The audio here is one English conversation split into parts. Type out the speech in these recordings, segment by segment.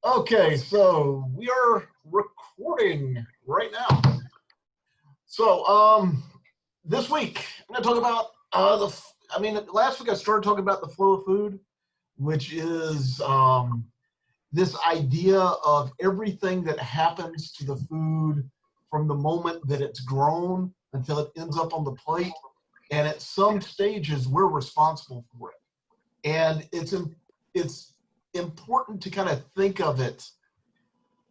Okay, so we are recording right now. So this week I'm going to talk about last week I started talking about the flow of food, which is this idea of everything that happens to the food from the moment that it's grown until it ends up on the plate. And at some stages, we're responsible for it. And it's important to kind of think of it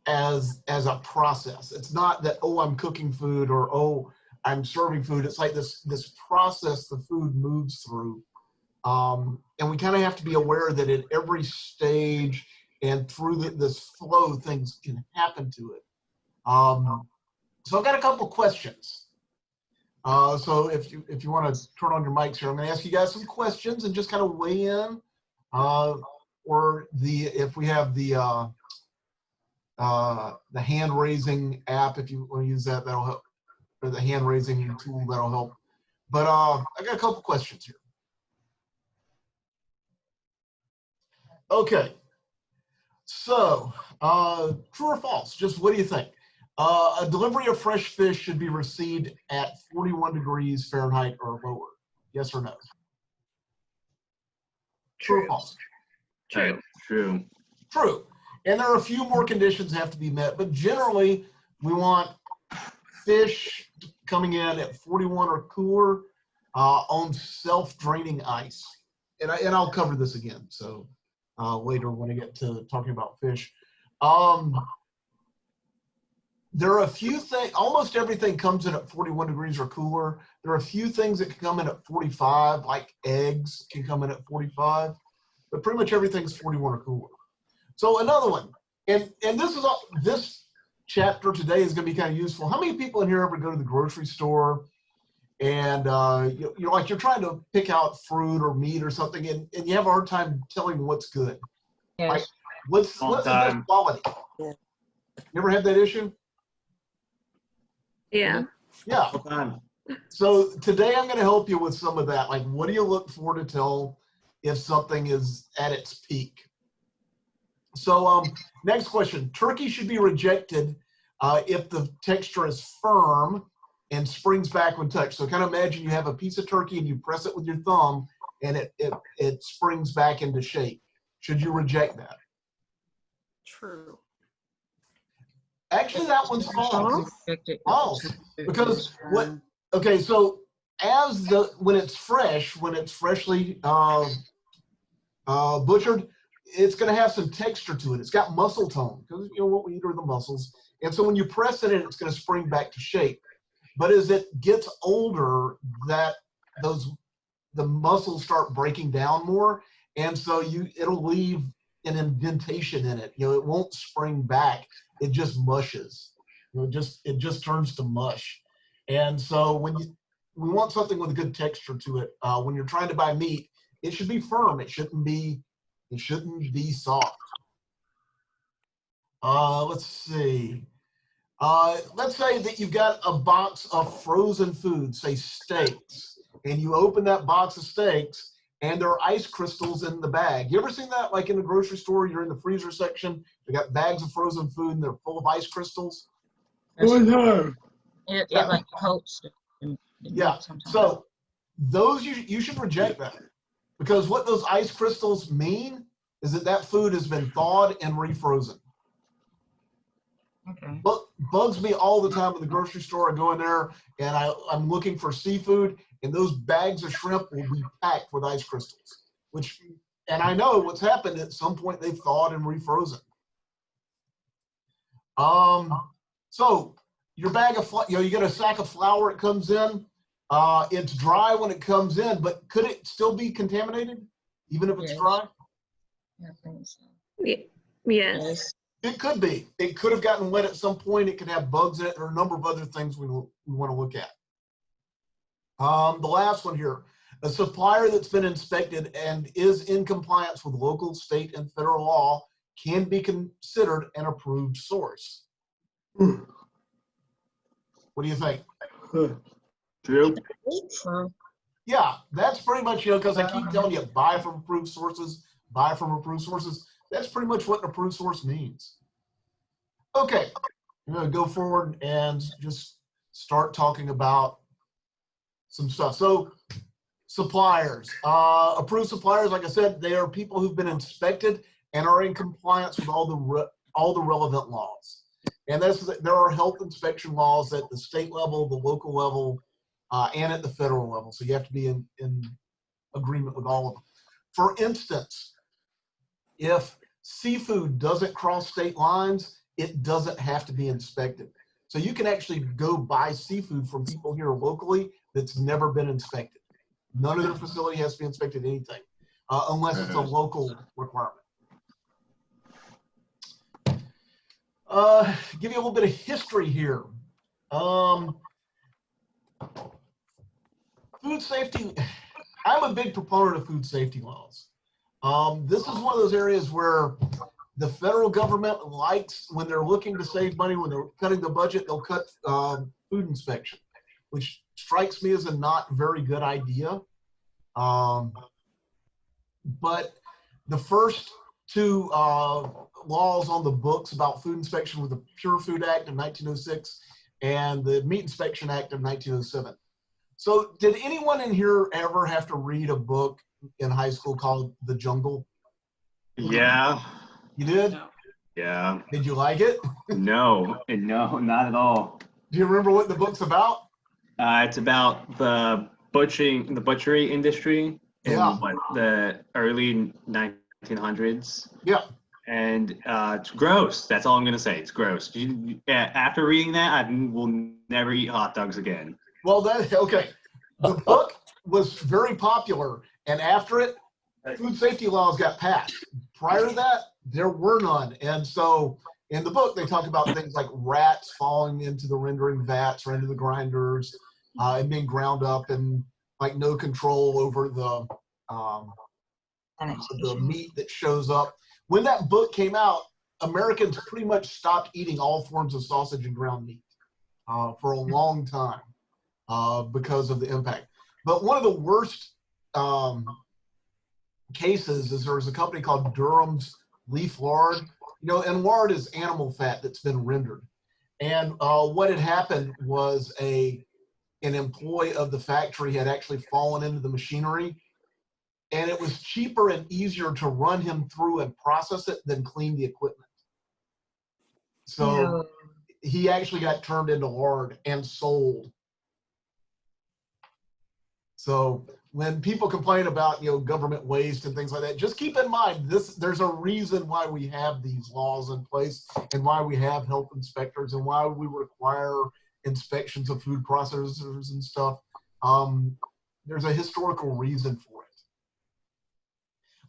as a process. It's not that, oh, I'm cooking food or, oh, I'm serving food. It's like this process the food moves through. And we kind of have to be aware that at every stage and through this flow, things can happen to it. So I've got a couple questions. So if you want to turn on your mics here, I'm going to ask you guys some questions and just kind of weigh in. If we have the hand raising app, if you want to use that, that'll help, or the hand raising tool, that'll help. But I got a couple questions here. Okay, so true or false? Just what do you think? A delivery of fresh fish should be received at 41 degrees Fahrenheit or lower. Yes or no? True or false? True. True. True. And there are a few more conditions that have to be met, but generally we want fish coming in at 41 or cooler on self-draining ice. And I'll cover this again, so later when I get to talking about fish. There are a few things, almost everything comes in at 41 degrees or cooler. There are a few things that can come in at 45, like eggs can come in at 45, but pretty much everything's 41 or cooler. So another one, and this chapter today is going to be kind of useful. How many people in here ever go to the grocery store and you're trying to pick out fruit or meat or something, and you have a hard time telling what's good? Yes. Like, what's the best quality? Yeah. You ever had that issue? Yeah. Yeah. So today I'm going to help you with some of that. Like, what do you look for to tell if something is at its peak? So next question. Turkey should be rejected if the texture is firm and springs back when touched. So kind of imagine you have a piece of turkey and you press it with your thumb and it springs back into shape. Should you reject that? True. Actually, that one's false. False. Because okay, so when it's fresh, when it's freshly butchered, it's going to have some texture to it. It's got muscle tone, because what we eat are the muscles. And so when you press it in, it's going to spring back to shape. But as it gets older, the muscles start breaking down more, and so it'll leave an indentation in it. It won't spring back. It just mushes. It just turns to mush. And so we want something with a good texture to it. When you're trying to buy meat, it should be firm. It shouldn't be soft. Let's see. Let's say that you've got a box of frozen food, say steaks, and you open that box of steaks and there are ice crystals in the bag. You ever seen that, like in the grocery store? You're in the freezer section, they got bags of frozen food and they're full of ice crystals. It like coats. Yeah. So those you should reject that, because what those ice crystals mean is that food has been thawed and refrozen. Okay. Bugs me all the time in the grocery store. I go in there and I'm looking for seafood, and those bags of shrimp will be packed with ice crystals. And I know what's happened. At some point, they've thawed and refrozen. So your bag of you get a sack of flour. It comes in. It's dry when it comes in, but could it still be contaminated, even if it's dry? I think so. Yes. It could be. It could have gotten wet at some point. It could have bugs in it, or a number of other things we want to look at. The last one here, a supplier that's been inspected and is in compliance with local, state, and federal law can be considered an approved source. What do you think? True. True. Yeah, that's pretty much, because I keep telling you, buy from approved sources, buy from approved sources. That's pretty much what an approved source means. Okay, I'm going to go forward and just start talking about some stuff. So suppliers, approved suppliers, like I said, they are people who've been inspected and are in compliance with all the relevant laws. And there are health inspection laws at the state level, the local level, and at the federal level. So you have to be in agreement with all of them. For instance, if seafood doesn't cross state lines, it doesn't have to be inspected. So you can actually go buy seafood from people here locally that's never been inspected. None of their facility has to be inspected, anything, unless it's a local requirement. Give you a little bit of history here. Food safety, I'm a big proponent of food safety laws. This is one of those areas where the federal government likes, when they're looking to save money, when they're cutting the budget, they'll cut food inspection, which strikes me as a not very good idea. But the first two laws on the books about food inspection were the Pure Food Act of 1906 and the Meat Inspection Act of 1907. So did anyone in here ever have to read a book in high school called The Jungle? Yeah. You did? No. Yeah. Did you like it? No, not at all. Do you remember what the book's about? It's about the butchery industry in the early 1900s. Yeah. And it's gross. That's all I'm gonna say. It's gross. After reading that, I will never eat hot dogs again. Well, okay. The book was very popular, and after it, food safety laws got passed. Prior to that, there were none. And so in the book, they talk about things like rats falling into the rendering vats or into the grinders and being ground up, and like no control over the meat that shows up. When that book came out, Americans pretty much stopped eating all forms of sausage and ground meat for a long time because of the impact. But one of the worst cases is there was a company called Durham's Leaf Lard. You know, and lard is animal fat that's been rendered. And what had happened was an employee of the factory had actually fallen into the machinery, and it was cheaper and easier to run him through and process it than clean the equipment. So he actually got turned into lard and sold. So when people complain about, you know, government waste and things like that, just keep in mind there's a reason why we have these laws in place and why we have health inspectors and why we require inspections of food processors and stuff. There's a historical reason for it.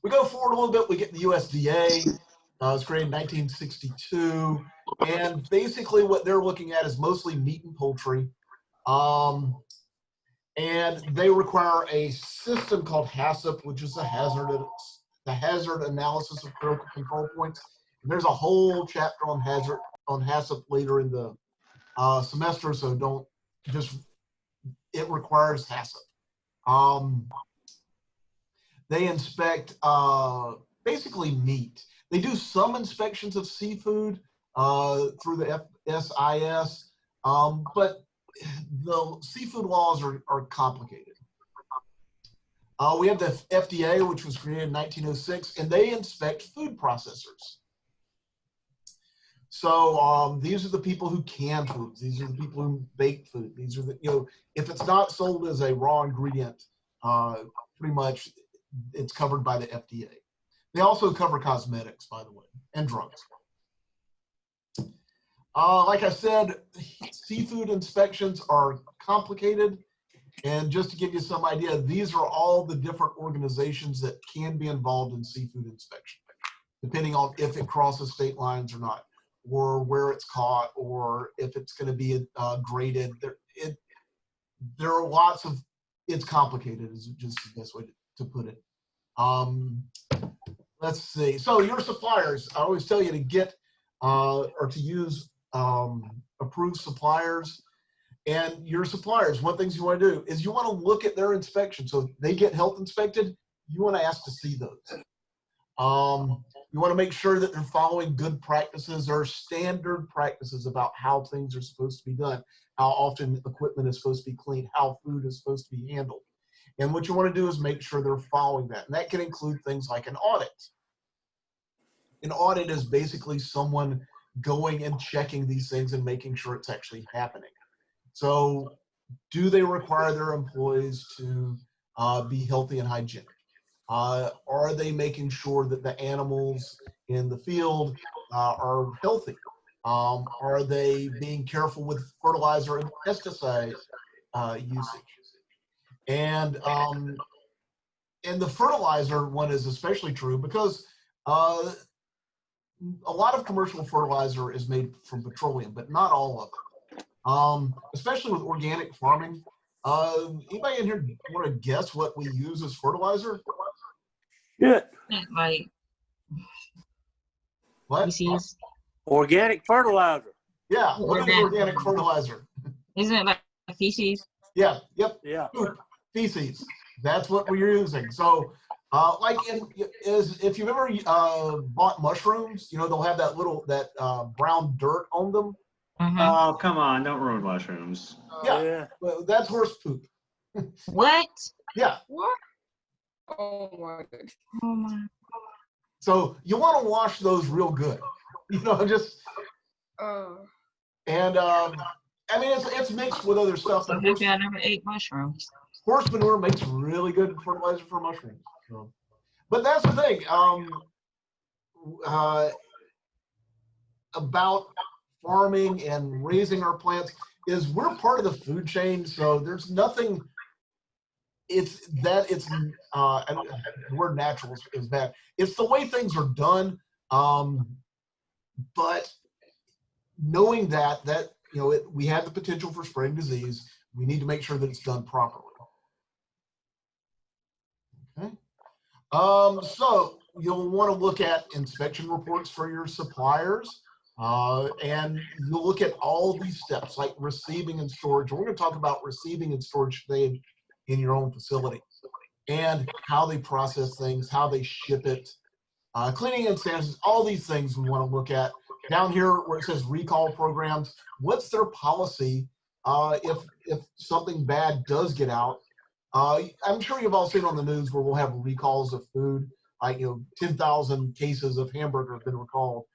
We go forward a little bit, we get the USDA. It was created in 1962. And basically what they're looking at is mostly meat and poultry. And they require a system called HACCP, which is the hazard analysis of critical control points. And there's a whole chapter on HACCP later in the semester, so don't just, it requires HACCP. They inspect basically meat. They do some inspections of seafood through the FSIS, but the seafood laws are complicated. We have the FDA, which was created in 1906, and they inspect food processors. So these are the people who can foods. These are the people who bake food. These are the, you know, if it's not sold as a raw ingredient, pretty much it's covered by the FDA. They also cover cosmetics, by the way, and drugs. Like I said, seafood inspections are complicated. And just to give you some idea, these are all the different organizations that can be involved in seafood inspection, depending on if it crosses state lines or not, or where it's caught, or if it's going to be graded. There are lots of, it's complicated is just the best way to put it. Let's see. So your suppliers, I always tell you to get or to use approved suppliers. And your suppliers, one thing you want to do is you want to look at their inspection. So if they get health inspected, you want to ask to see those. You want to make sure that they're following good practices or standard practices about how things are supposed to be done, how often equipment is supposed to be cleaned, how food is supposed to be handled. And what you want to do is make sure they're following that. And that can include things like an audit. An audit is basically someone going and checking these things and making sure it's actually happening. So do they require their employees to be healthy and hygienic? Are they making sure that the animals in the field are healthy? Are they being careful with fertilizer and pesticide usage? And the fertilizer one is especially true because a lot of commercial fertilizer is made from petroleum, but not all of it. Especially with organic farming. Anybody in here want to guess what we use as fertilizer? Yeah. Like What? feces. Organic fertilizer. Yeah, what is organic fertilizer? Isn't it like feces? Yeah, yep, Yeah. poop, feces. That's what we're using. So, like, if you've ever bought mushrooms, you know, they'll have that brown dirt on them. Mm-hmm. Oh, come on, don't ruin mushrooms. Yeah, well, that's horse poop. What? Yeah. What? Oh my god. Oh my. So you want to wash those real good, you know, just and I mean it's mixed with other stuff. So But maybe I never ate mushrooms. horse manure makes really good fertilizer for mushrooms. So. But that's the thing about farming and raising our plants is we're part of the food chain. So there's nothing. It's the word natural is bad. It's the way things are done. But knowing that you know we have the potential for spreading disease, we need to make sure that it's done properly. Okay. So you'll want to look at inspection reports for your suppliers, and you'll look at all of these steps like receiving and storage. We're going to talk about receiving and storage today in your own facility and how they process things, how they ship it, cleaning and sanitation, all these things we want to look at. Down here where it says recall programs, what's their policy if something bad does get out? I'm sure you've all seen on the news where we'll have recalls of food, like 10,000 cases of hamburger have been recalled.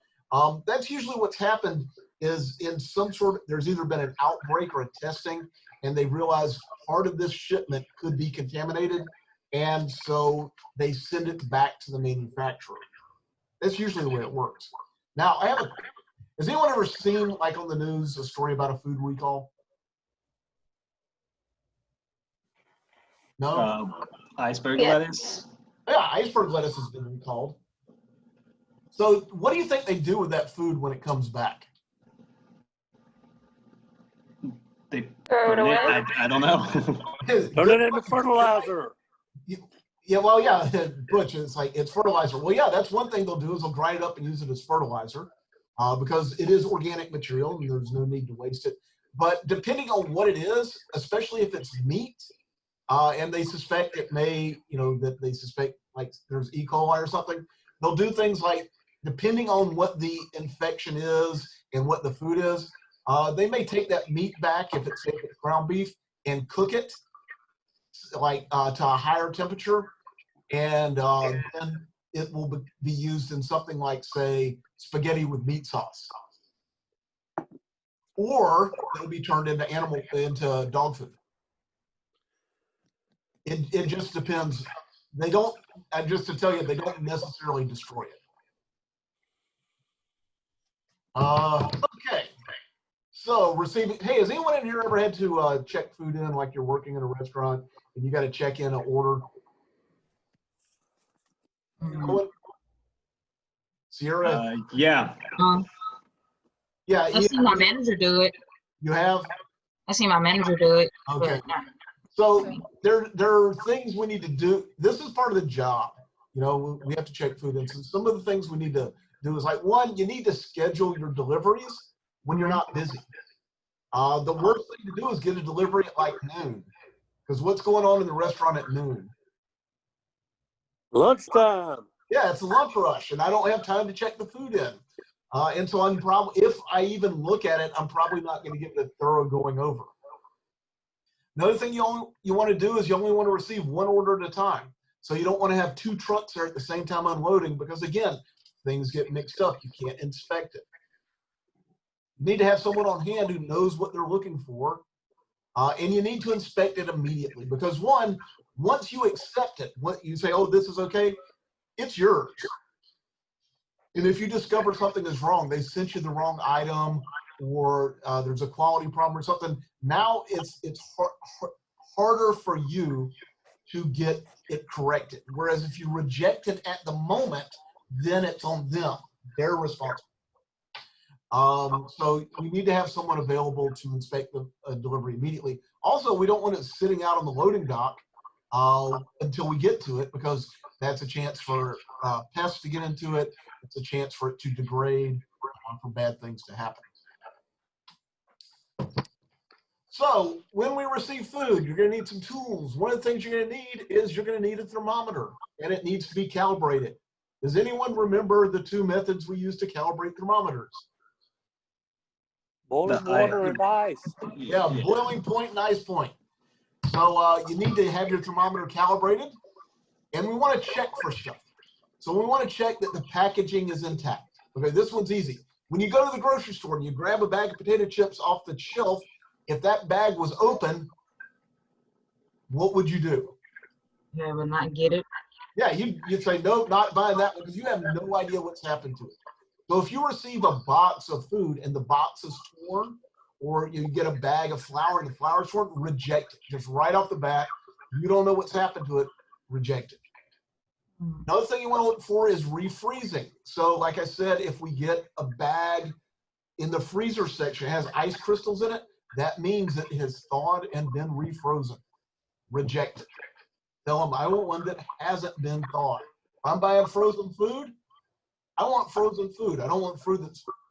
That's usually what's happened is in some sort of, there's either been an outbreak or a testing, and they realize part of this shipment could be contaminated, and so they send it back to the manufacturer. That's usually the way it works. Now, has anyone ever seen, like on the news, a story about a food recall? No? Iceberg Yeah. lettuce. Yeah, iceberg lettuce has been recalled. So what do you think they do with that food when it comes back? They Throw it burn away. I don't know. Turn it into fertilizer. Yeah, well, yeah, Butch, it's like, it's fertilizer. Well, yeah, that's one thing they'll do is they'll grind it up and use it as fertilizer because it is organic material and there's no need to waste it. But depending on what it is, especially if it's meat, and they suspect it may, that they suspect like there's E. coli or something, they'll do things like, depending on what the infection is and what the food is, they may take that meat back, if it's ground beef, and cook it like to a higher temperature, and then it will be used in something like, say, spaghetti with meat sauce, or it'll be turned into dog food. It just depends. They don't, just to tell you, they don't necessarily destroy it. Okay. So receiving, hey, has anyone in here ever had to check food in, like you're working in a restaurant and you got to check in an order? Mhm. Sierra? Yeah. Yeah, I've seen my manager do it. you have? I've seen my manager do it. Okay. But not, So there are things we need to do. This is part of the job. We have to check food in. So some of the things we need to do is like, one, you need to schedule your deliveries when you're not busy. The worst thing to do is get a delivery at like noon, because what's going on in the restaurant at noon? Lunchtime. Yeah, it's a lunch rush, and I don't have time to check the food in. And so I'm probably, if I even look at it, I'm probably not going to give it a thorough going over. Another thing you want to do is you only want to receive one order at a time. So you don't want to have 2 trucks there at the same time unloading because, again, things get mixed up. You can't inspect it. You need to have someone on hand who knows what they're looking for, and you need to inspect it immediately because, one, once you accept it, what you say, oh, this is okay, it's yours. And if you discover something is wrong, they sent you the wrong item, or there's a quality problem or something, now it's harder for you to get it corrected. Whereas if you reject it at the moment, then it's on them. They're responsible. So you need to have someone available to inspect the delivery immediately. Also, we don't want it sitting out on the loading dock until we get to it, because that's a chance for pests to get into it. It's a chance for it to degrade, for bad things to happen. So when we receive food, you're going to need some tools. One of the things you're going to need is you're going to need a thermometer, and it needs to be calibrated. Does anyone remember the 2 methods we use to calibrate thermometers? Boiling water and ice. Yeah, boiling point and ice point. So you need to have your thermometer calibrated, and we want to check for stuff. So we want to check that the packaging is intact. Okay, this one's easy. When you go to the grocery store and you grab a bag of potato chips off the shelf, if that bag was open, what would you do? Yeah, but not get it. Yeah, you'd say, nope, not buying that one, because you have no idea what's happened to it. So if you receive a box of food and the box is torn, or you get a bag of flour and the flour's torn, reject it. Just right off the bat. You don't know what's happened to it, reject it. Another thing you want to look for is refreezing. So like I said, if we get a bag in the freezer section, it has ice crystals in it, that means that it has thawed and been refrozen. Reject it. Tell them, I want one that hasn't been thawed. If I'm buying frozen food, I want frozen food. I don't want food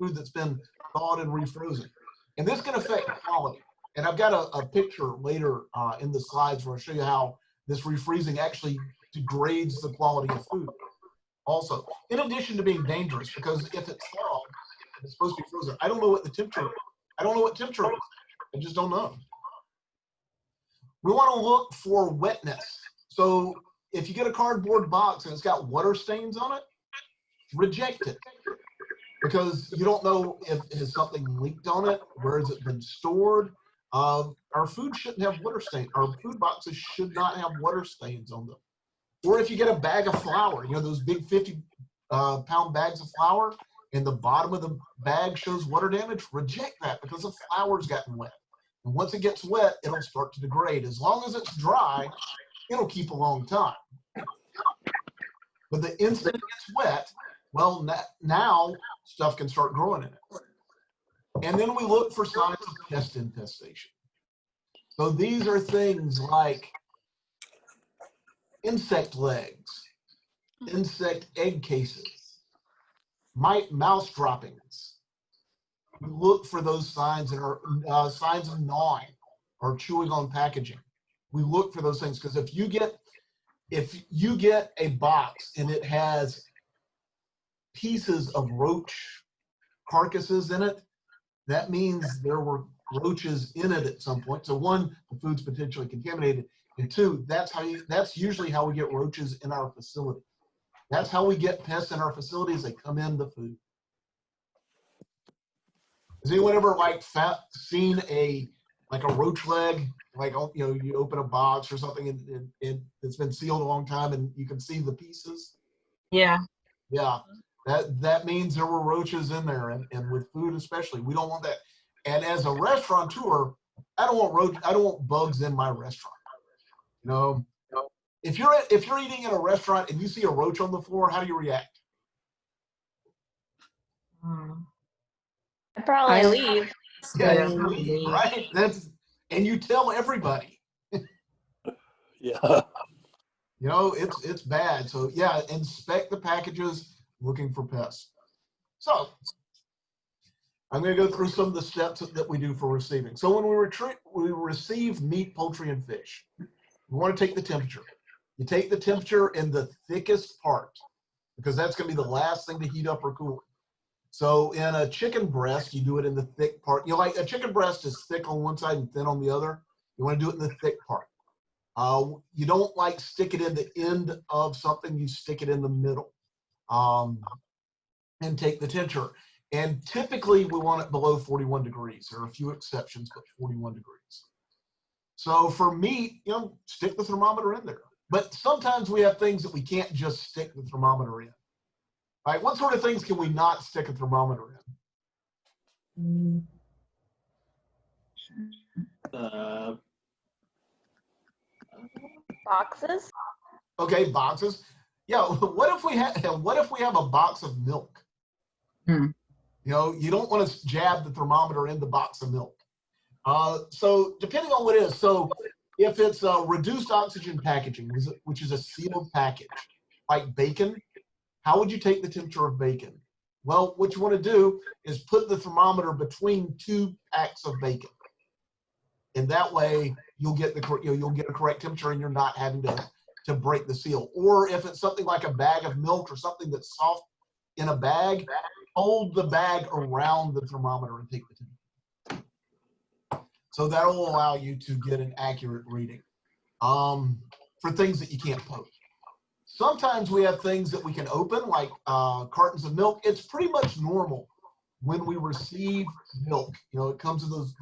that's been thawed and refrozen. And this can affect quality. And I've got a picture later in the slides where I'll show you how this refreezing actually degrades the quality of food. Also, in addition to being dangerous, because if it's thawed, it's supposed to be frozen. I don't know what the temperature is. I don't know what temperature it is. I just don't know. We want to look for wetness. So if you get a cardboard box and it's got water stains on it, reject it. Because you don't know if has something leaked on it, where has it been stored. Our food shouldn't have water stains. Our food boxes should not have water stains on them. Or if you get a bag of flour, you know, those big 50-pound bags of flour, and the bottom of the bag shows water damage, reject that, because the flour's gotten wet. And once it gets wet, it'll start to degrade. As long as it's dry, it'll keep a long time. But the instant it gets wet, well, now stuff can start growing in it. And then we look for signs of pest infestation. So these are things like insect legs, insect egg cases, mouse droppings. We look for those signs, and are signs of gnawing or chewing on packaging. We look for those things, because if you get a box and it has pieces of roach carcasses in it, that means there were roaches in it at some point. So one, the food's potentially contaminated, and two, that's usually how we get roaches in our facility. That's how we get pests in our facilities. They come in the food. Has anyone ever seen a roach leg? Like, you know, you open a box or something and it's been sealed a long time and you can see the pieces? Yeah. Yeah. That means there were roaches in there, and with food especially, we don't want that. And as a restaurateur, I don't want bugs in my restaurant. You know, if you're eating in a restaurant and you see a roach on the floor, how do you react? I probably leave. Yeah, Yeah. you leave, right? And you tell everybody. Yeah. You know, it's bad. So yeah, inspect the packages, looking for pests. So I'm going to go through some of the steps that we do for receiving. So when we receive meat, poultry, and fish, we want to take the temperature. You take the temperature in the thickest part. because that's going to be the last thing to heat up or cool. So in a chicken breast, you do it in the thick part. You know, like a chicken breast is thick on one side and thin on the other. You want to do it in the thick part. You don't like stick it in the end of something. You stick it in the middle, and take the temperature. And typically we want it below 41 degrees. There are a few exceptions, but 41 degrees. So for meat, you know, stick the thermometer in there. But sometimes we have things that we can't just stick the thermometer in. All right, what sort of things can we not stick a thermometer in? Boxes? Okay, boxes. Yeah, what if we have a box of milk? Hmm. You know, you don't want to jab the thermometer in the box of milk. So depending on what it is, so if it's reduced oxygen packaging, which is a sealed package, like bacon, how would you take the temperature of bacon? Well, what you want to do is put the thermometer between 2 packs of bacon, and that way you'll get you'll get a correct temperature, and you're not having to break the seal. Or if it's something like a bag of milk or something that's soft in a bag, hold the bag around the thermometer and take the temperature. So that will allow you to get an accurate reading for things that you can't poke. Sometimes we have things that we can open, like cartons of milk. It's pretty much normal when we receive milk. You know, it comes in the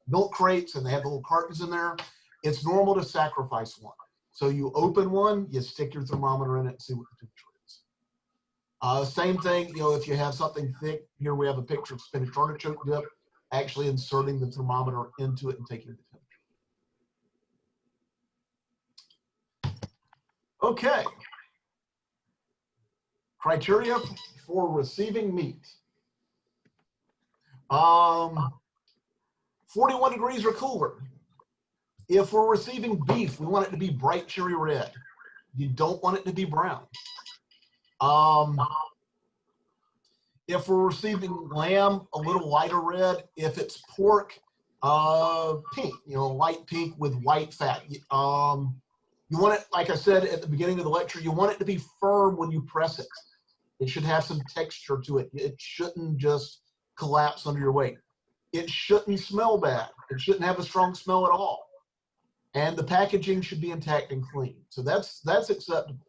milk crates, and they have the little cartons in there. It's normal to sacrifice one. So you open one, you stick your thermometer in it and see what the temperature is. Same thing, you know, if you have something thick, here we have a picture of spinach artichoke dip, actually inserting the thermometer into it and taking the temperature. Okay. Criteria for receiving meat. 41 degrees or cooler. If we're receiving beef, we want it to be bright cherry red. You don't want it to be brown. If we're receiving lamb, a little lighter red. If it's pork, pink, you know, light pink with white fat. You want it, like I said at the beginning of the lecture, you want it to be firm when you press it. It should have some texture to it. It shouldn't just collapse under your weight. It shouldn't smell bad. It shouldn't have a strong smell at all. And the packaging should be intact and clean. So that's acceptable.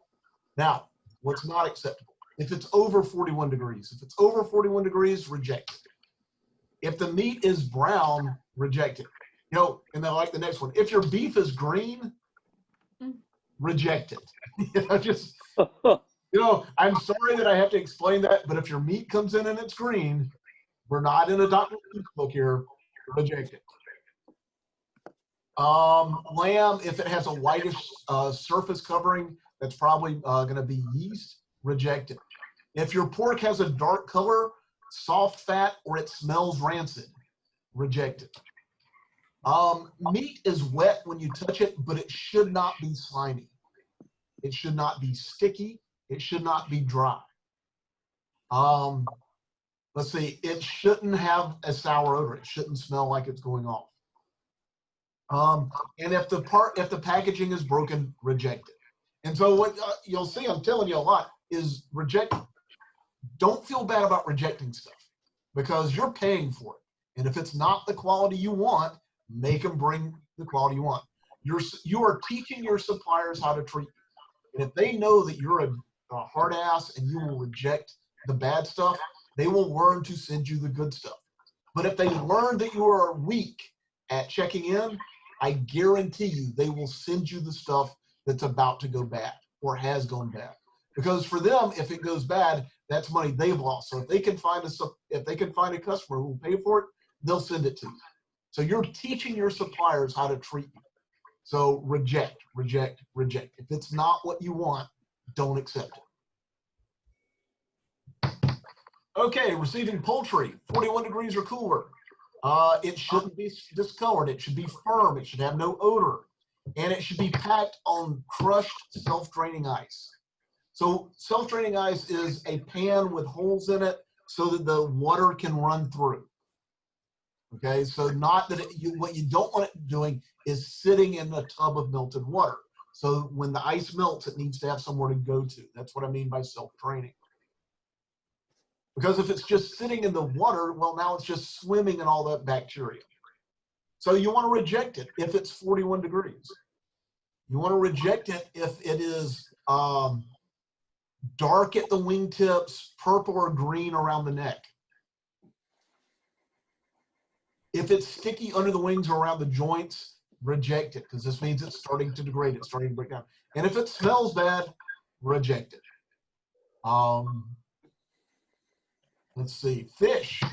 Now, what's not acceptable? If it's over 41 degrees. If it's over 41 degrees, reject it. If the meat is brown, reject it. You know, and then like the next one, if your beef is green, reject it. You know, just, you know, I'm sorry that I have to explain that, but if your meat comes in and it's green, we're not in a Dr. Seuss book here, reject it. Lamb, if it has a whitish surface covering, that's probably going to be yeast, reject it. If your pork has a dark color, soft fat, or it smells rancid, reject it. Meat is wet when you touch it, but it should not be slimy. It should not be sticky. It should not be dry. Let's see, it shouldn't have a sour odor. It shouldn't smell like it's going off. And if the packaging is broken, reject it. And so what you'll see, I'm telling you a lot, is reject. Don't feel bad about rejecting stuff because you're paying for it. And if it's not the quality you want, make them bring the quality you want. You are teaching your suppliers how to treat you. And if they know that you're a hard ass and you will reject the bad stuff, they will learn to send you the good stuff. But if they learn that you are weak at checking in, I guarantee you they will send you the stuff that's about to go bad or has gone bad. Because for them, if it goes bad, that's money they've lost. So if they can find a customer who will pay for it, they'll send it to you. So you're teaching your suppliers how to treat you. So reject, reject, reject. If it's not what you want, don't accept it. Okay, receiving poultry, 41 degrees or cooler. It shouldn't be discolored. It should be firm. It should have no odor. And it should be packed on crushed self-draining ice. So self-draining ice is a pan with holes in it so that the water can run through. Okay, so not that what you don't want it doing is sitting in a tub of melted water. So when the ice melts, it needs to have somewhere to go to. That's what I mean by self-draining. Because if it's just sitting in the water, well, now it's just swimming in all that bacteria. So you want to reject it if it's 41 degrees. You want to reject it if it is dark at the wingtips, purple or green around the neck. If it's sticky under the wings or around the joints, reject it, because this means it's starting to degrade, it's starting to break down. And if it smells bad, reject it. Let's see, fish.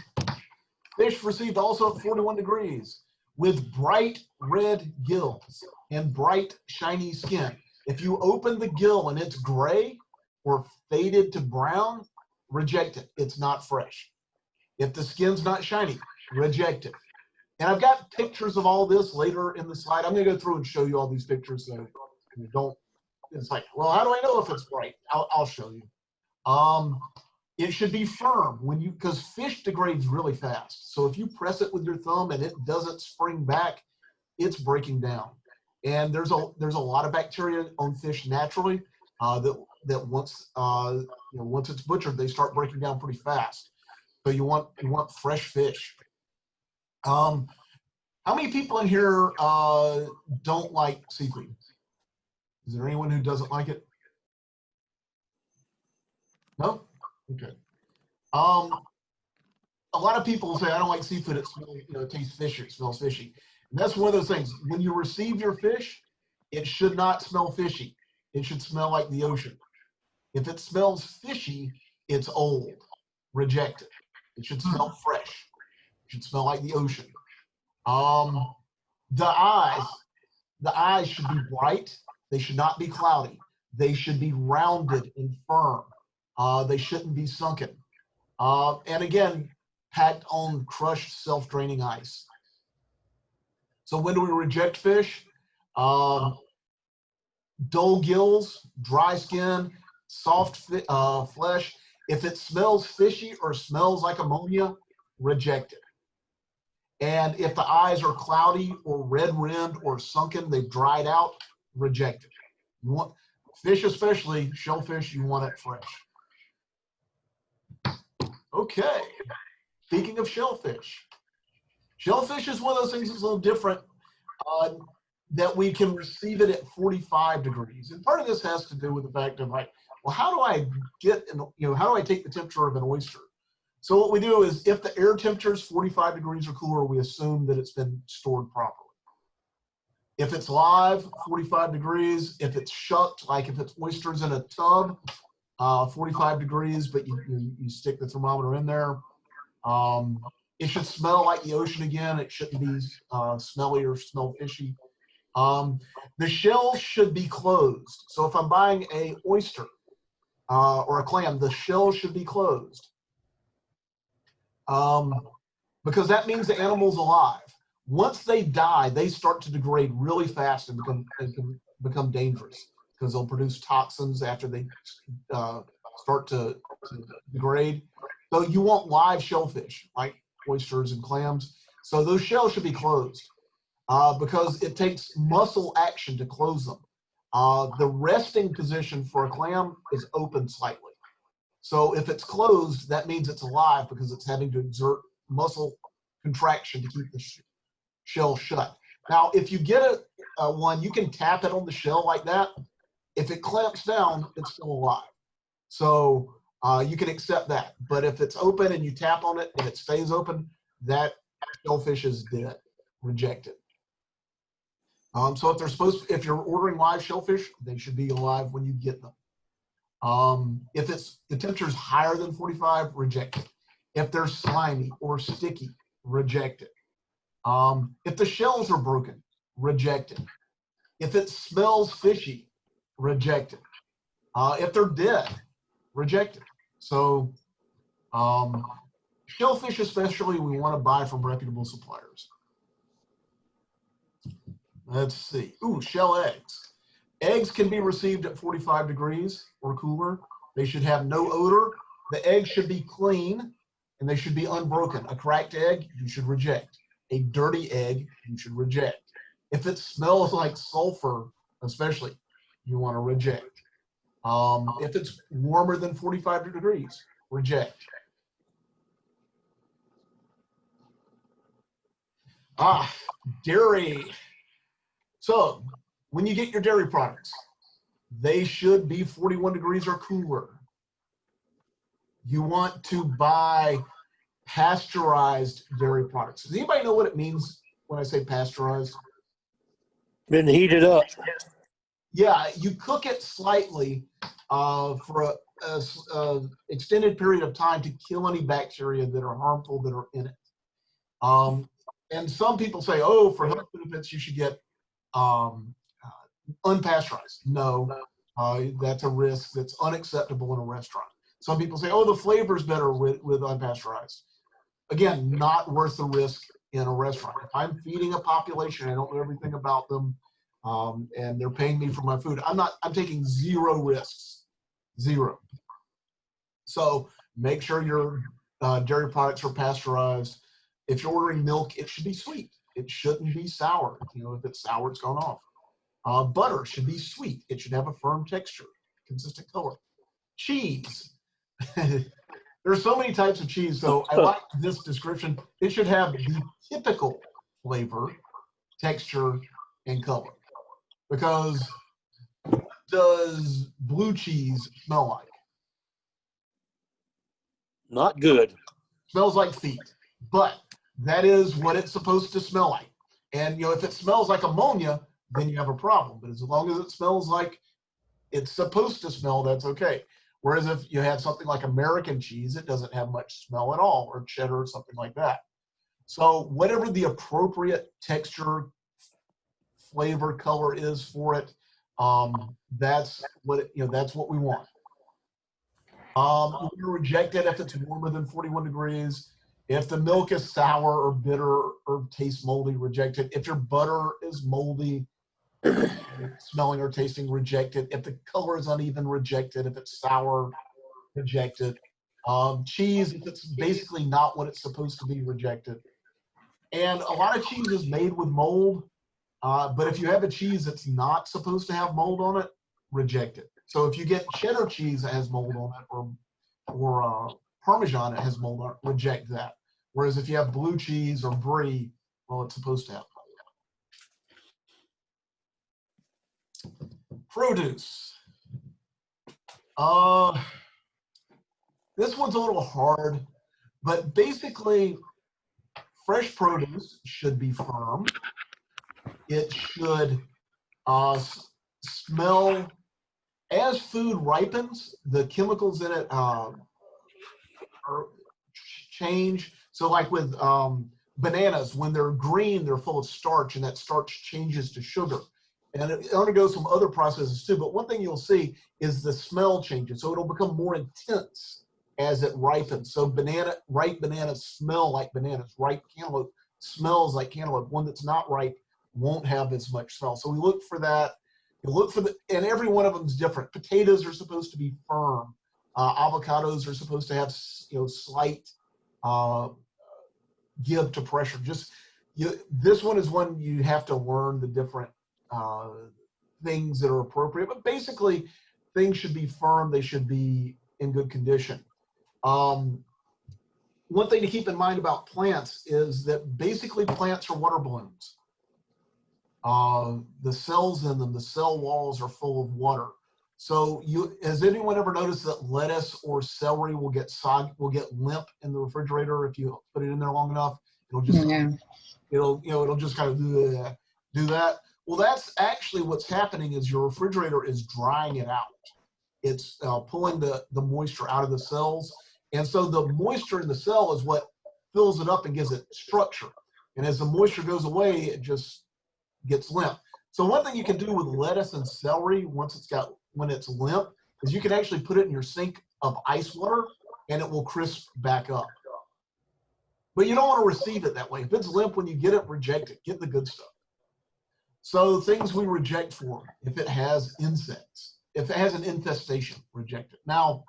Fish received also at 41 degrees with bright red gills and bright shiny skin. If you open the gill and it's gray or faded to brown, reject it. It's not fresh. If the skin's not shiny, reject it. And I've got pictures of all this later in the slide. I'm going to go through and show you all these pictures. So you don't, it's like, well, how do I know if it's bright? I'll show you. It should be firm because fish degrades really fast. So if you press it with your thumb and it doesn't spring back, it's breaking down. And there's a lot of bacteria on fish naturally that once once it's butchered, they start breaking down pretty fast. So you want fresh fish. How many people in here don't like seafood? Is there anyone who doesn't like it? No? Okay. A lot of people say, I don't like seafood, it smells, it tastes fishy, it smells fishy. And that's one of those things. When you receive your fish, it should not smell fishy. It should smell like the ocean. If it smells fishy, it's old. Reject it. It should smell fresh. It should smell like the ocean. The eyes should be bright. They should not be cloudy. They should be rounded and firm. They shouldn't be sunken. And again, packed on crushed, self-draining ice. So when do we reject fish? Dull gills, dry skin, soft flesh. If it smells fishy or smells like ammonia, reject it. And if the eyes are cloudy or red-rimmed or sunken, they've dried out, reject it. You want fish, especially shellfish, you want it fresh. Okay, speaking of shellfish. Shellfish is one of those things that's a little different, that we can receive it at 45 degrees. And part of this has to do with the fact of like, well, how do I how do I take the temperature of an oyster? So what we do is if the air temperature is 45 degrees or cooler, we assume that it's been stored properly. If it's live, 45 degrees. If it's shucked, like if it's oysters in a tub, 45 degrees, but you stick the thermometer in there. It should smell like the ocean again. It shouldn't be smelly or smell fishy. The shell should be closed. So if I'm buying a oyster or a clam, the shell should be closed. Because that means the animal's alive. Once they die, they start to degrade really fast and become dangerous because they'll produce toxins after they start to degrade. So you want live shellfish like oysters and clams. So those shells should be closed because it takes muscle action to close them. The resting position for a clam is open slightly. So if it's closed, that means it's alive because it's having to exert muscle contraction to keep the shell shut. Now, if you get one, you can tap it on the shell like that. If it clamps down, it's still alive. So you can accept that. But if it's open and you tap on it and it stays open, that shellfish is dead. Reject it. So if you're ordering live shellfish, they should be alive when you get them. If the temperature is higher than 45, reject it. If they're slimy or sticky, reject it. If the shells are broken, reject it. If it smells fishy, reject it. If they're dead, reject it. So shellfish especially, we want to buy from reputable suppliers. Let's see. Ooh, shell eggs. Eggs can be received at 45 degrees or cooler. They should have no odor. The egg should be clean and they should be unbroken. A cracked egg, you should reject. A dirty egg, you should reject. If it smells like sulfur, especially, you want to reject. If it's warmer than 45 degrees, reject. Dairy. So when you get your dairy products, they should be 41 degrees or cooler. You want to buy pasteurized dairy products. Does anybody know what it means when I say pasteurized? Been heated up. Yeah, you cook it slightly for a extended period of time to kill any bacteria that are harmful that are in it. And some people say, oh, for health benefits, you should get unpasteurized. No, that's a risk that's unacceptable in a restaurant. Some people say, oh, the flavor's better with unpasteurized. Again, not worth the risk in a restaurant. If I'm feeding a population, I don't know everything about them, and they're paying me for my food, I'm taking zero risks, zero. So make sure your dairy products are pasteurized. If you're ordering milk, it should be sweet. It shouldn't be sour. You know, if it's sour, it's gone off. Butter should be sweet. It should have a firm texture, consistent color. Cheese. There's so many types of cheese, so I like this description. It should have the typical flavor, texture, and color. Because what does blue cheese smell like? Not good. Smells like feet. But that is what it's supposed to smell like. And you know, if it smells like ammonia, then you have a problem. But as long as it smells like it's supposed to smell, that's okay. Whereas if you had something like American cheese, it doesn't have much smell at all, or cheddar or something like that. So whatever the appropriate texture, flavor, color is for it, that's what that's what we want. You want to reject it if it's warmer than 41 degrees. If the milk is sour or bitter or tastes moldy, reject it. If your butter is moldy, smelling or tasting, reject it. If the color is uneven, reject it. If it's sour, reject it. Cheese, if it's basically not what it's supposed to be, reject it. And a lot of cheese is made with mold, but if you have a cheese that's not supposed to have mold on it, reject it. So if you get cheddar cheese that has mold on it, or Parmesan that has mold on it, reject that. Whereas if you have blue cheese or brie, well, it's supposed to have mold. Produce. This one's a little hard, but basically, fresh produce should be firm. It should smell. As food ripens, the chemicals in it change. So like with bananas, when they're green, they're full of starch, and that starch changes to sugar. And it undergoes some other processes too. But one thing you'll see is the smell changes. So it'll become more intense as it ripens. So ripe bananas smell like bananas. Ripe cantaloupe smells like cantaloupe. One that's not ripe won't have as much smell. So we look for that. You look for and every one of them is different. Potatoes are supposed to be firm. Avocados are supposed to have slight give to pressure. This one is one you have to learn the different things that are appropriate. But basically, things should be firm. They should be in good condition. One thing to keep in mind about plants is that basically plants are water balloons. The cells in them, the cell walls are full of water. So has anyone ever noticed that lettuce or celery will get limp in the refrigerator if you put it in there long enough? It'll just it'll just kind of do that. Well, that's actually what's happening is your refrigerator is drying it out. It's pulling the moisture out of the cells. And so the moisture in the cell is what fills it up and gives it structure. And as the moisture goes away, it just gets limp. So one thing you can do with lettuce and celery when it's limp is you can actually put it in your sink of ice water and it will crisp back up. But you don't want to receive it that way. If it's limp when you get it, reject it. Get the good stuff. So things we reject for, if it has insects, if it has an infestation, reject it. Now,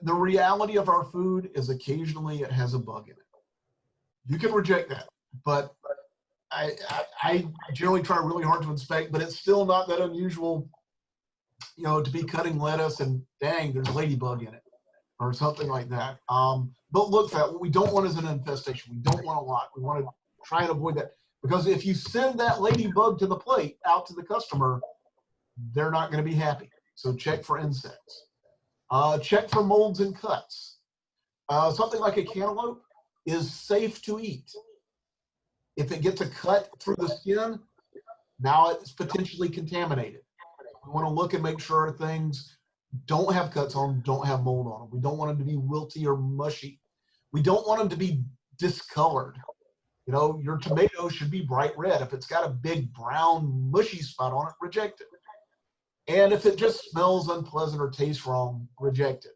the reality of our food is occasionally it has a bug in it. You can reject that, but I generally try really hard to inspect, but it's still not that unusual, you know, to be cutting lettuce and dang, there's a ladybug in it or something like that. But look for that. What we don't want is an infestation. We don't want a lot. We want to try and avoid that, because if you send that ladybug to the plate out to the customer, they're not going to be happy. So check for insects. Check for molds and cuts. Something like a cantaloupe is safe to eat. If it gets a cut through the skin, now it's potentially contaminated. We want to look and make sure things don't have cuts on them, don't have mold on them. We don't want them to be wilty or mushy. We don't want them to be discolored. You know, your tomato should be bright red. If it's got a big brown mushy spot on it, reject it. And if it just smells unpleasant or tastes wrong, reject it.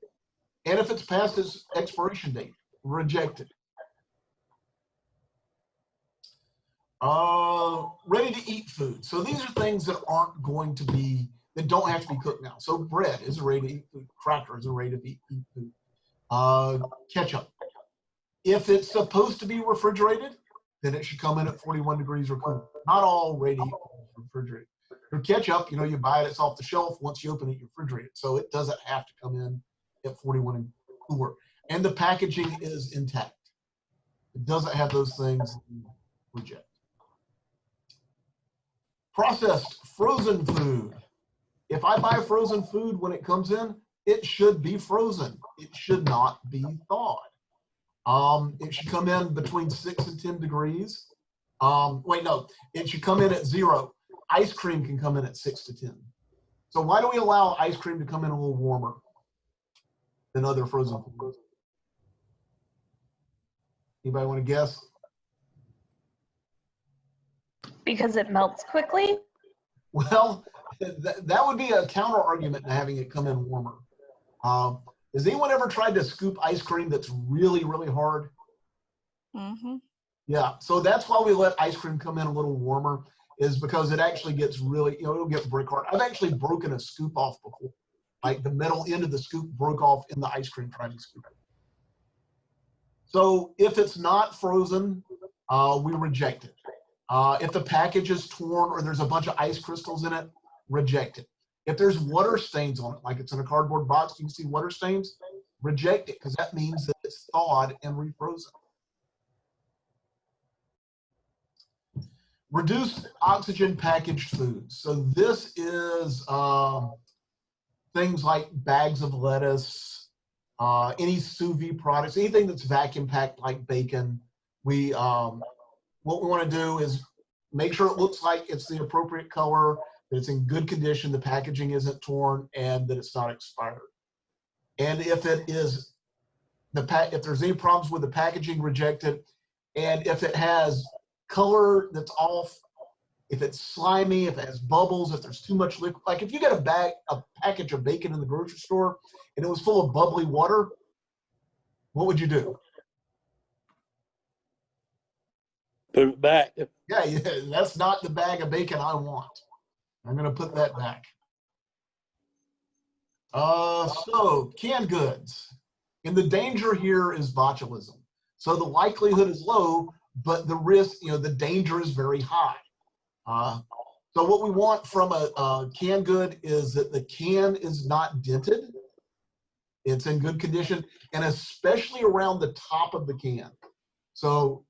And if it's past its expiration date, reject it. Ready to eat food. So these are things that aren't going to be, that don't have to be cooked now. So bread is a ready to eat food. Cracker is a ready to eat food. Ketchup. If it's supposed to be refrigerated, then it should come in at 41 degrees or cooler. Not all ready to eat refrigerated. Your ketchup, you know, you buy it, it's off the shelf. Once you open it, you refrigerate it. So it doesn't have to come in at 41 and cooler. And the packaging is intact. It doesn't have those things that you reject. Processed frozen food. If I buy frozen food when it comes in, it should be frozen. It should not be thawed. It should come in between 6 and 10 degrees. Wait, no, it should come in at 0. Ice cream can come in at 6 to 10. So why do we allow ice cream to come in a little warmer than other frozen foods? Anybody want to guess? Because it melts quickly? Well, that would be a counter argument to having it come in warmer. Has anyone ever tried to scoop ice cream that's really, really hard? Mm-hmm. Yeah, so that's why we let ice cream come in a little warmer, is because it actually gets really, you know, it'll get brick hard. I've actually broken a scoop off before. Like the metal end of the scoop broke off in the ice cream trying to scoop it. So if it's not frozen, we reject it. If the package is torn or there's a bunch of ice crystals in it, reject it. If there's water stains on it, like it's in a cardboard box, you can see water stains, reject it, because that means that it's thawed and refrozen. Reduced oxygen packaged foods. So this is things like bags of lettuce, any sous vide products, anything that's vacuum packed like bacon. What we want to do is make sure it looks like it's the appropriate color, that it's in good condition, the packaging isn't torn, and that it's not expired. And if it is if there's any problems with the packaging, reject it. And if it has color that's off, if it's slimy, if it has bubbles, if there's too much liquid, like if you get a package of bacon in the grocery store and it was full of bubbly water, what would you do? Put it back. Yeah, that's not the bag of bacon I want. I'm going to put that back. So canned goods. And the danger here is botulism. So the likelihood is low, but the risk, you know, the danger is very high. So what we want from a canned good is that the can is not dented. It's in good condition, and especially around the top of the can. So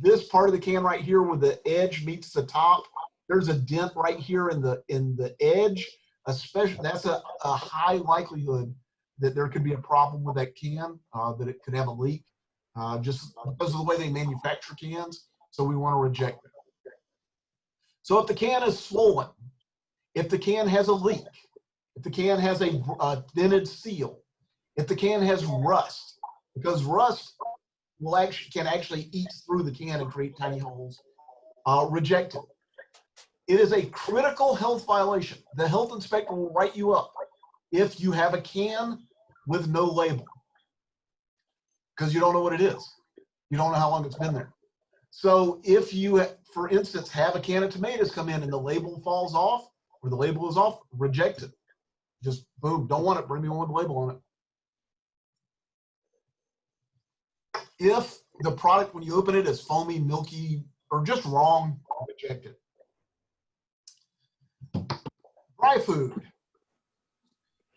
this part of the can right here where the edge meets the top, there's a dent right here in the edge. Especially, that's a high likelihood that there could be a problem with that can, that it could have a leak, just because of the way they manufacture cans. So we want to reject it. So if the can is swollen, if the can has a leak, if the can has a dented seal, if the can has rust, because rust can actually eat through the can and create tiny holes, reject it. It is a critical health violation. The health inspector will write you up if you have a can with no label, because you don't know what it is. You don't know how long it's been there. So if you, for instance, have a can of tomatoes come in and the label falls off, or the label is off, reject it. Just boom, don't want it, bring me one with the label on it. If the product, when you open it, is foamy, milky, or just wrong, reject it. Dry food.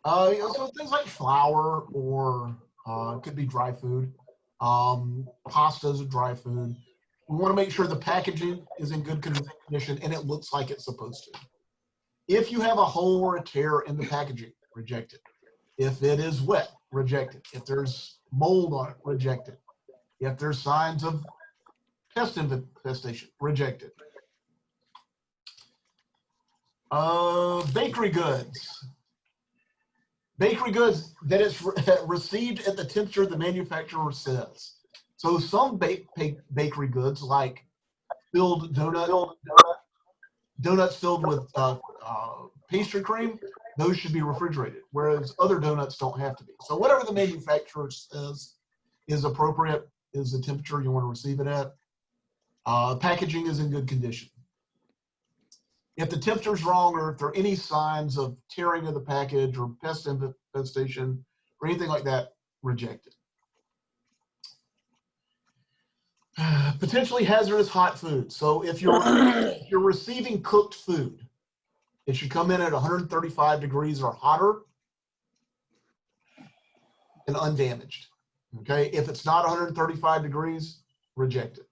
So things like flour or it could be dry food. Pastas are dry food. We want to make sure the packaging is in good condition and it looks like it's supposed to. If you have a hole or a tear in the packaging, reject it. If it is wet, reject it. If there's mold on it, reject it. If there's signs of pest infestation, reject it. Bakery goods. Bakery goods that it's received at the temperature the manufacturer says. So some bakery goods, like filled donuts filled with pastry cream, those should be refrigerated, whereas other donuts don't have to be. So whatever the manufacturer says is appropriate is the temperature you want to receive it at. Packaging is in good condition. If the temperature's wrong, or if there are any signs of tearing of the package or pest infestation or anything like that, reject it. Potentially hazardous hot food. So if you're receiving cooked food, it should come in at 135 degrees or hotter and undamaged. Okay, if it's not 135 degrees, reject it.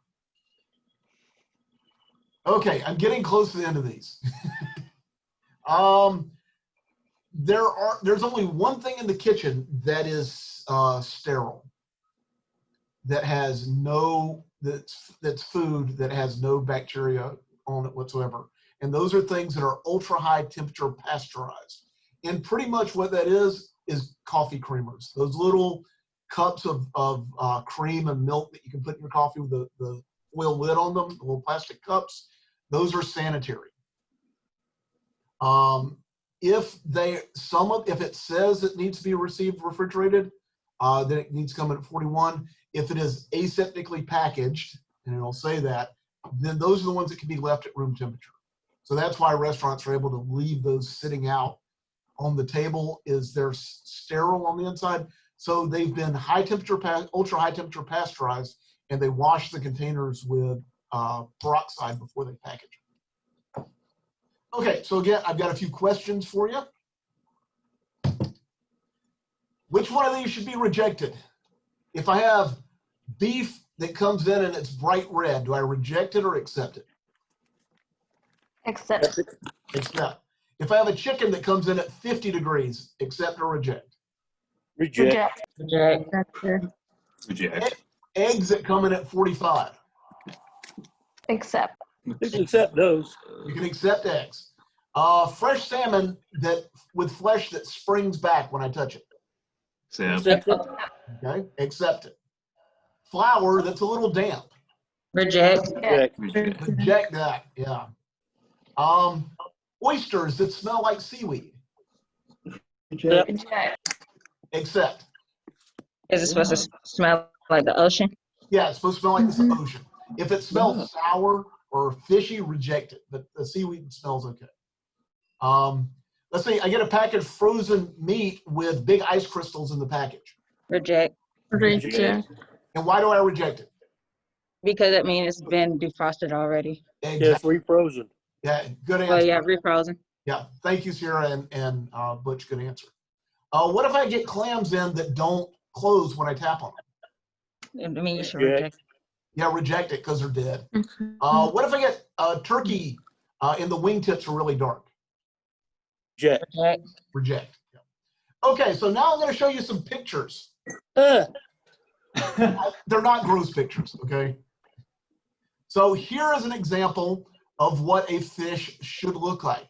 Okay, I'm getting close to the end of these. There's only one thing in the kitchen that is sterile, that has that's food that has no bacteria on it whatsoever. And those are things that are ultra high temperature pasteurized. And pretty much what that is coffee creamers. Those little cups of cream and milk that you can put in your coffee with the foil lid on them, the little plastic cups. Those are sanitary. If it says it needs to be received refrigerated, then it needs to come in at 41. If it is aseptically packaged, and it'll say that, then those are the ones that can be left at room temperature. So that's why restaurants are able to leave those sitting out on the table, is they're sterile on the inside. So they've been ultra high temperature pasteurized, and they wash the containers with peroxide before they package them. Okay, so again, I've got a few questions for you. Which one of these should be rejected? If I have beef that comes in and it's bright red, do I reject it or accept it? Accept. Accept. If I have a chicken that comes in at 50 degrees, accept or reject? Reject. Reject. Reject. Eggs that come in at 45. Accept. You can accept those. You can accept eggs. Fresh salmon with flesh that springs back when I touch it. Accept it. Okay, accept it. Flour that's a little damp. Reject. Reject. Reject that. Yeah. Oysters that smell like seaweed. Accept. Reject. Accept. Is it supposed to smell like the ocean? Yeah, it's supposed to smell like the ocean. If it smells sour or fishy, reject it. But the seaweed smells okay. Let's see, I get a package of frozen meat with big ice crystals in the package. Reject. Reject. And why do I reject it? Because it means it's been defrosted already. Yes, refrozen. Yeah, good answer. Well, yeah, refrozen. Yeah, thank you, Sierra and Butch. Good answer. What if I get clams in that don't close when I tap on them? I mean, you should Reject. reject. Yeah, reject it because they're dead. Okay. What if I get turkey and the wingtips are really dark? Reject. Reject. Reject. Yeah. Okay, so now I'm going to show you some pictures. Uh, They're not gross pictures, okay? So here is an example of what a fish should look like.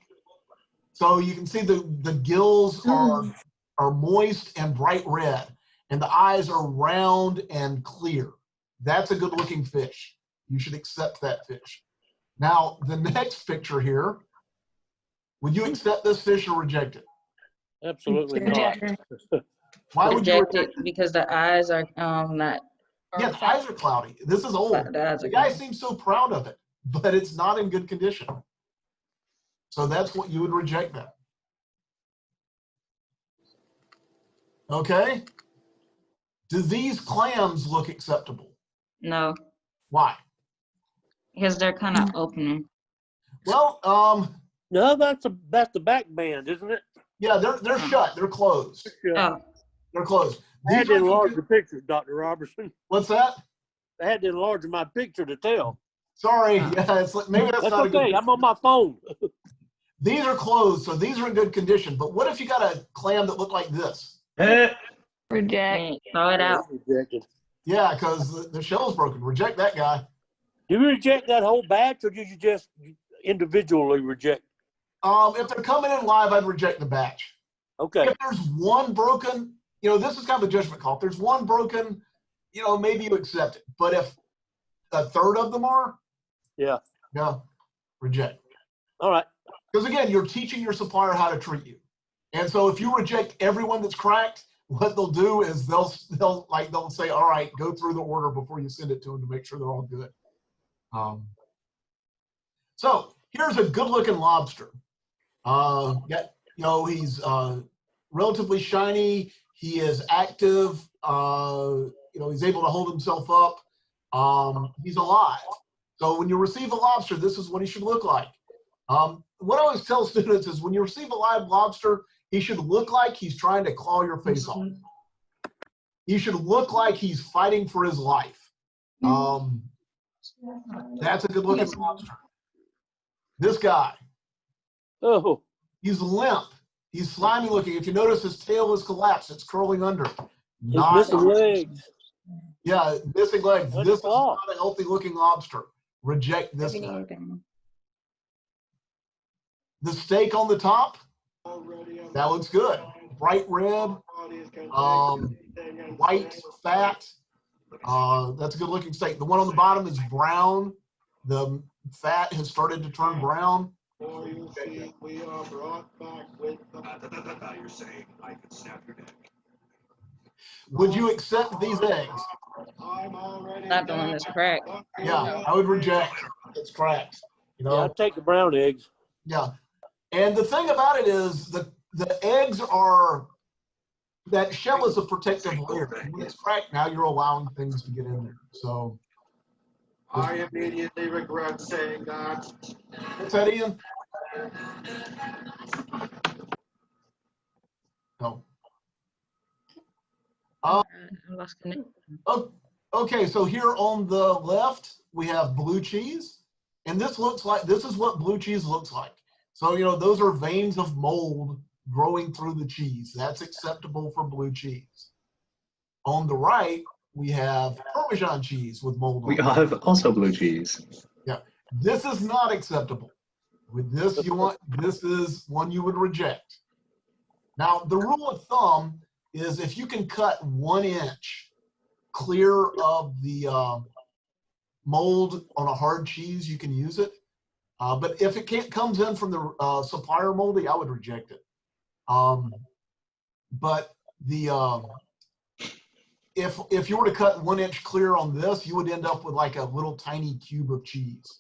So you can see the gills are moist and bright red, and the eyes are round and clear. That's a good looking fish. You should accept that fish. Now, the next picture here, would you accept this fish or reject it? absolutely not. Reject. Why would you Reject reject it because the eyes are not. Yeah, the eyes are cloudy. This is old. The eyes The are guy cloudy. seems so proud of it, but it's not in good condition. So that's what you would reject that. Okay. Do these clams look acceptable? No. Why? Because they're kind of opening. Well, No, that's the back band, isn't it? yeah, they're shut. They're closed. Yeah. Oh, They're closed. I had These to are enlarge good- the picture, Dr. Robertson. What's that? I had to enlarge my picture to tell. Sorry. Yeah, it's like, maybe that's That's not a okay. good. I'm on my phone. These are closed, so these are in good condition. But what if you got a clam that looked like this? Reject. throw it out. Rejected. Yeah, because the shell's broken. Reject that guy. Do you reject that whole batch, or did you just individually reject? If they're coming in live, I'd reject the batch. Okay. If there's one broken, this is kind of a judgment call. If there's one broken, maybe you accept it. But if a third of them are, Yeah. no, reject. All right. Because again, you're teaching your supplier how to treat you. And so if you reject everyone that's cracked, what they'll do is they'll say, all right, go through the order before you send it to them to make sure they're all good. So here's a good looking lobster. He's relatively shiny. He is active. He's able to hold himself up. He's alive. So when you receive a lobster, this is what he should look like. What I always tell students is when you receive a live lobster, he should look like he's trying to claw your face off. He should look like he's fighting for his life. That's a good looking lobster. This guy, Oh, he's limp. He's slimy looking. If you notice, his tail is collapsed. It's curling under. he's missing legs. Yeah, missing legs. That's This is claw. not a healthy looking lobster. Reject this guy. The steak on the top, that looks good. Bright red, white fat. That's a good looking steak. The one on the bottom is brown. The fat has started to turn brown. You see, we are brought back with the... You're saying I could snap your neck. Would you accept these eggs? I'm already Not the one that's cracked. Yeah, I would reject. It's cracked. Yeah, I'd take the brown eggs. Yeah. And the thing about it is the eggs are, that shell is a protective layer. When it's cracked, now you're allowing things to get in there. So. I immediately regret saying that. What's that, Ian? No. I lost connection. Oh, okay, so here on the left, we have blue cheese. And this is what blue cheese looks like. So, those are veins of mold growing through the cheese. That's acceptable for blue cheese. On the right, we have Parmesan cheese with mold on We it. have also blue cheese. Yeah, this is not acceptable. With this, this is one you would reject. Now, the rule of thumb is if you can cut 1 inch clear of the mold on a hard cheese, you can use it. But if it comes in from the supplier moldy, I would reject it. But if you were to cut 1 inch clear on this, you would end up with like a little tiny cube of cheese.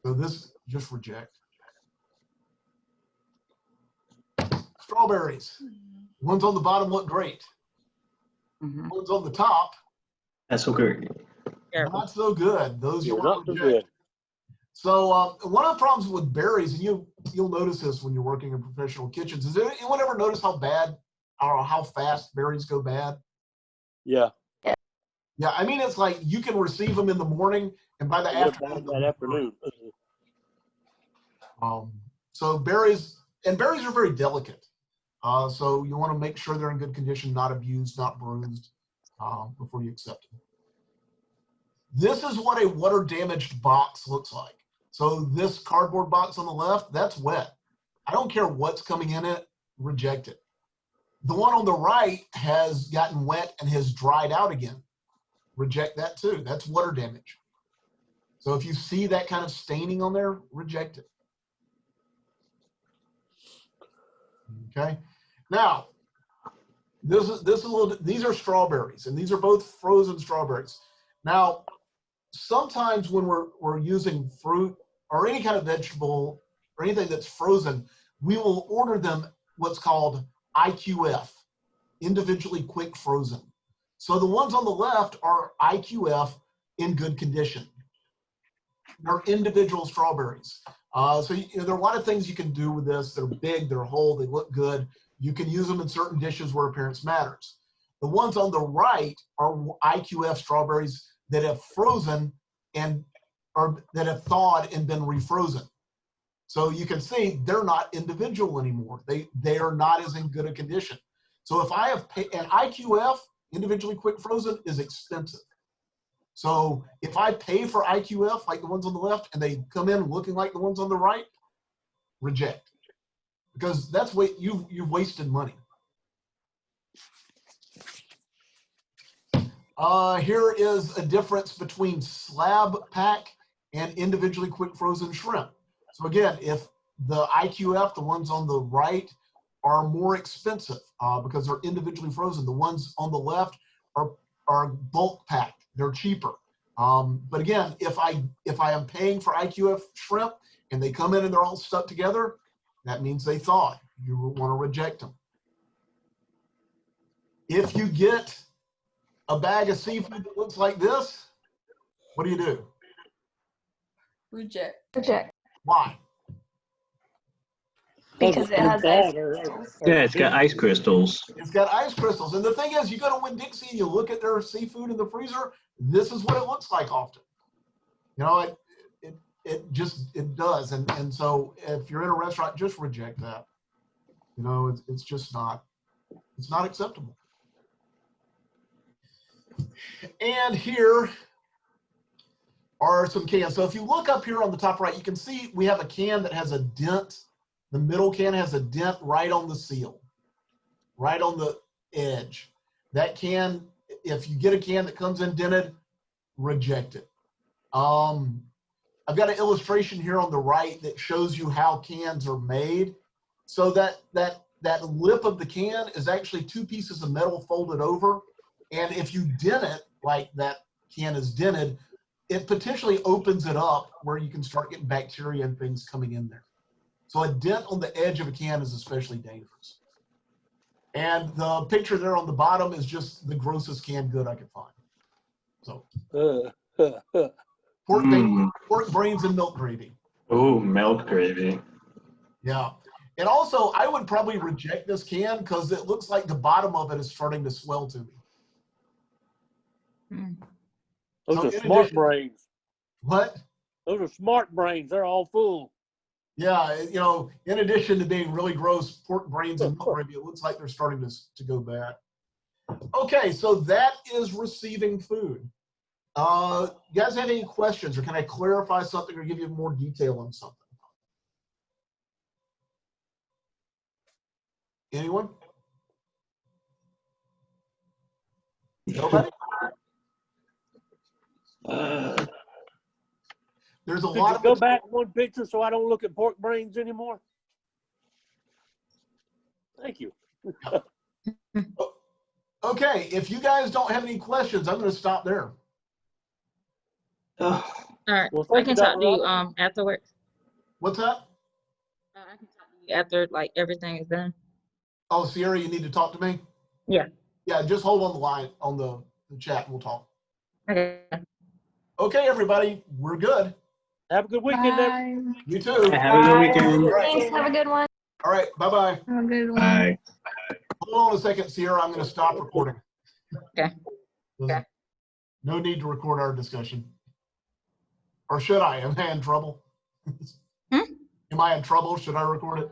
So this, just reject. Strawberries. Ones on the bottom look great. Mhm. Ones on the top, That's so great. Careful. not so good. Those you You're want not to so reject. good. So one of the problems with berries, and you'll notice this when you're working in professional kitchens, is there anyone ever notice how bad or how fast berries go bad? Yeah. Yeah, I mean, it's like you can receive them in the morning, and by the afternoon, That afternoon. So berries are very delicate. So you want to make sure they're in good condition, not abused, not bruised, before you accept them. This is what a water damaged box looks like. So this cardboard box on the left, that's wet. I don't care what's coming in it, reject it. The one on the right has gotten wet and has dried out again. Reject that too. That's water damage. So if you see that kind of staining on there, reject it. Okay. Now, these are strawberries, and these are both frozen strawberries. Now, sometimes when we're using fruit or any kind of vegetable or anything that's frozen, we will order them what's called IQF, individually quick frozen. So the ones on the left are IQF in good condition. they're individual strawberries. So there are a lot of things you can do with this. They're big, they're whole, they look good. You can use them in certain dishes where appearance matters. The ones on the right are IQF strawberries that have frozen or that have thawed and been refrozen. So you can see they're not individual anymore. They are not as in good a condition. So if I have an IQF, individually quick frozen, is expensive. So if I pay for IQF, like the ones on the left, and they come in looking like the ones on the right, reject. Because that's what you've wasted money. Here is a difference between slab pack and individually quick frozen shrimp. So again, if the IQF, the ones on the right, are more expensive because they're individually frozen, the ones on the left are bulk packed. They're cheaper. But again, if I am paying for IQF shrimp and they come in and they're all stuck together, that means they thawed. You want to reject them. If you get a bag of seafood that looks like this, what do you do? Reject. Reject. Why? Because it has ice Yeah, it's got ice crystals. It's got ice crystals. And the thing is, you go to Winn-Dixie and you look at their seafood in the freezer, this is what it looks like often. You know, it does. And so if you're in a restaurant, just reject that. You know, it's just not, it's not acceptable. And here are some cans. So if you look up here on the top right, you can see we have a can that has a dent. The middle can has a dent right on the seal, right on the edge. That can, if you get a can that comes indented, reject it. I've got an illustration here on the right that shows you how cans are made. So that lip of the can is actually two pieces of metal folded over. And if you dent it like that can is dented, it potentially opens it up where you can start getting bacteria and things coming in there. So a dent on the edge of a can is especially dangerous. And the picture there on the bottom is just the grossest canned good I could find. So pork brains and milk gravy. Oh, milk gravy. Yeah. And also, I would probably reject this can because it looks like the bottom of it is starting to swell to me. Those So are smart brains. What? Those are smart brains. They're all full. Yeah, you know, in addition to being really gross pork brains and milk gravy, it looks like they're starting to go bad. Okay, so that is receiving food. You guys have any questions, or can I clarify something or give you more detail on something? Anyone? Nobody? There's a lot of go back one picture so I don't look at pork brains anymore. Thank you. Okay, if you guys don't have any questions, I'm going to stop there. All right. Well, I can talk to you afterwards. What's that? I can talk to you after like everything is done. Oh, Sierra, you need to talk to me? Yeah. Yeah, just hold on the line on the chat and we'll talk. Okay. Okay, everybody, we're good. Have a good weekend. Bye. You too. Have a good weekend. All right. Thanks. Have a good one. All right, bye-bye. Have a good one. Bye. Hold on a second, Sierra. I'm going to stop recording. Okay. Okay. No need to record our discussion. Or should I? Am I in trouble? Am I in trouble? Should I record it?